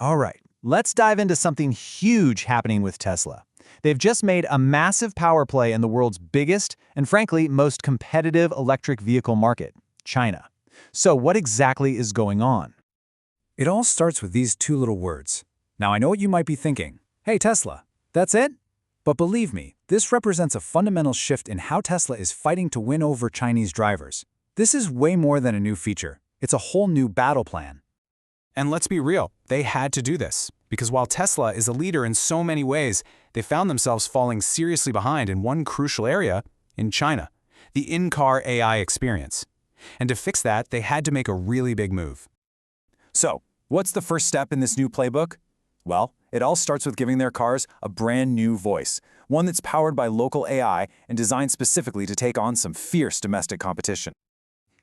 All right, let's dive into something huge happening with Tesla. They've just made a massive power play in the world's biggest and frankly most competitive electric vehicle market, China. So what exactly is going on? It all starts with these two little words. Now I know what you might be thinking. Hey Tesla, that's it? But believe me, this represents a fundamental shift in how Tesla is fighting to win over Chinese drivers. This is way more than a new feature. It's a whole new battle plan. And let's be real, they had to do this. Because while Tesla is a leader in so many ways, they found themselves falling seriously behind in one crucial area, in China, the in-car AI experience. And to fix that, they had to make a really big move. So, what's the first step in this new playbook? Well, it all starts with giving their cars a brand new voice, one that's powered by local AI and designed specifically to take on some fierce domestic competition.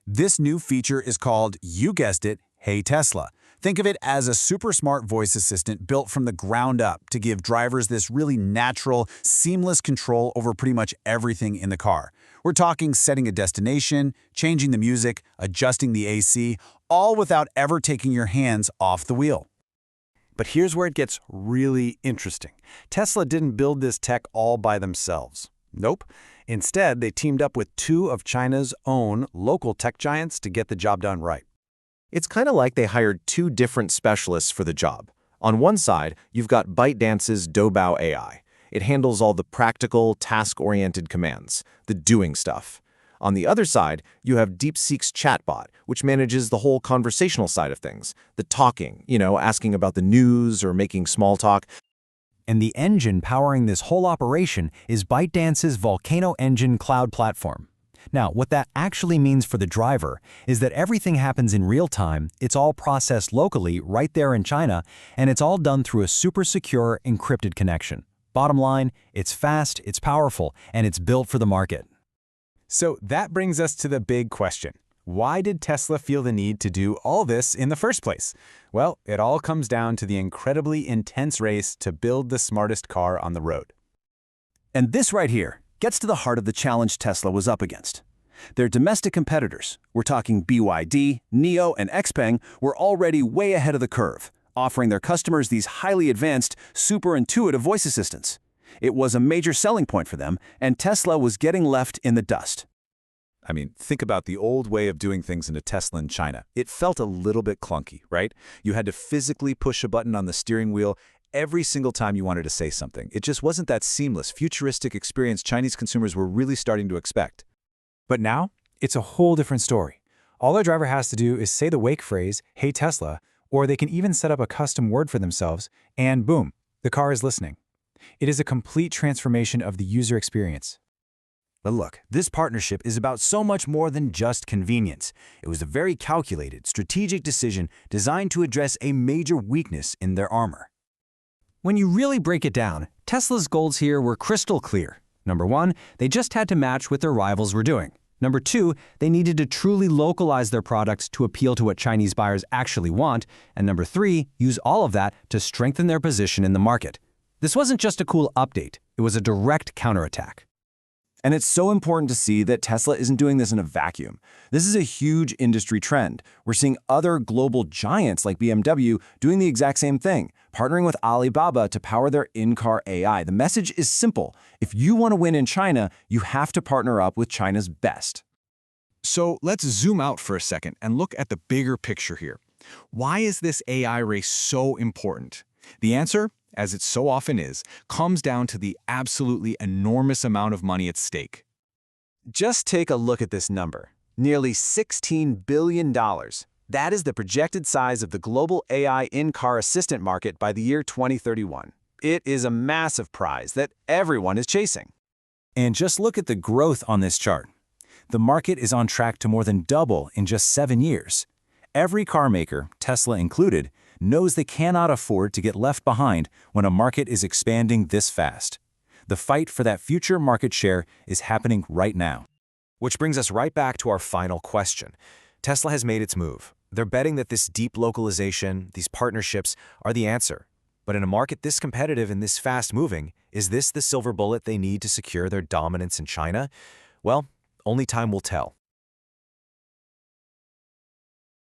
This new feature is called, you guessed it, Hey Tesla. Think of it as a super smart voice assistant built from the ground up to give drivers this really natural, seamless control over pretty much everything in the car. We're talking setting a destination, changing the music, adjusting the AC, all without ever taking your hands off the wheel. But here's where it gets really interesting. Tesla didn't build this tech all by themselves. Nope. Instead, they teamed up with two of China's own local tech giants to get the job done right. It's kind of like they hired two different specialists for the job. On one side, you've got ByteDance's Doubao AI. It handles all the practical, task-oriented commands, the doing stuff. On the other side, you have DeepSeek's chatbot, which manages the whole conversational side of things, the talking, asking about the news or making small talk. And the engine powering this whole operation is ByteDance's Volcano Engine cloud platform. Now, what that actually means for the driver is that everything happens in real time, it's all processed locally right there in China, and it's all done through a super secure encrypted connection. Bottom line, it's fast, it's powerful, and it's built for the market. So that brings us to the big question. Why did Tesla feel the need to do all this in the first place? Well, it all comes down to the incredibly intense race to build the smartest car on the road. And this right here gets to the heart of the challenge Tesla was up against. Their domestic competitors, we're talking BYD, NIO, and Xpeng, were already way ahead of the curve, offering their customers these highly advanced, super intuitive voice assistants. It was a major selling point for them, and Tesla was getting left in the dust. I mean, think about the old way of doing things in a Tesla in China. It felt a little bit clunky, right? You had to physically push a button on the steering wheel every single time you wanted to say something. It just wasn't that seamless, futuristic experience Chinese consumers were really starting to expect. But now, it's a whole different story. All a driver has to do is say the wake phrase, "Hey Tesla," or they can even set up a custom word for themselves, and boom, the car is listening. It is a complete transformation of the user experience. But look, this partnership is about so much more than just convenience. It was a very calculated, strategic decision designed to address a major weakness in their armor. When you really break it down, Tesla's goals here were crystal clear. Number one, they just had to match what their rivals were doing. Number two, they needed to truly localize their products to appeal to what Chinese buyers actually want. And number three, use all of that to strengthen their position in the market. This wasn't just a cool update, it was a direct counterattack. And it's so important to see that Tesla isn't doing this in a vacuum. This is a huge industry trend. We're seeing other global giants like BMW doing the exact same thing, partnering with Alibaba to power their in-car AI. The message is simple. If you want to win in China, you have to partner up with China's best. So let's zoom out for a second and look at the bigger picture here. Why is this AI race so important? The answer, as it so often is, comes down to the absolutely enormous amount of money at stake. Just take a look at this number. Nearly $16 billion. That is the projected size of the global AI in-car assistant market by the year 2031. It is a massive prize that everyone is chasing. And just look at the growth on this chart. The market is on track to more than double in just 7 years. Every car maker, Tesla included, knows they cannot afford to get left behind when a market is expanding this fast. The fight for that future market share is happening right now. Which brings us right back to our final question. Tesla has made its move. They're betting that this deep localization, these partnerships, are the answer. But in a market this competitive and this fast-moving, is this the silver bullet they need to secure their dominance in China? Well, only time will tell.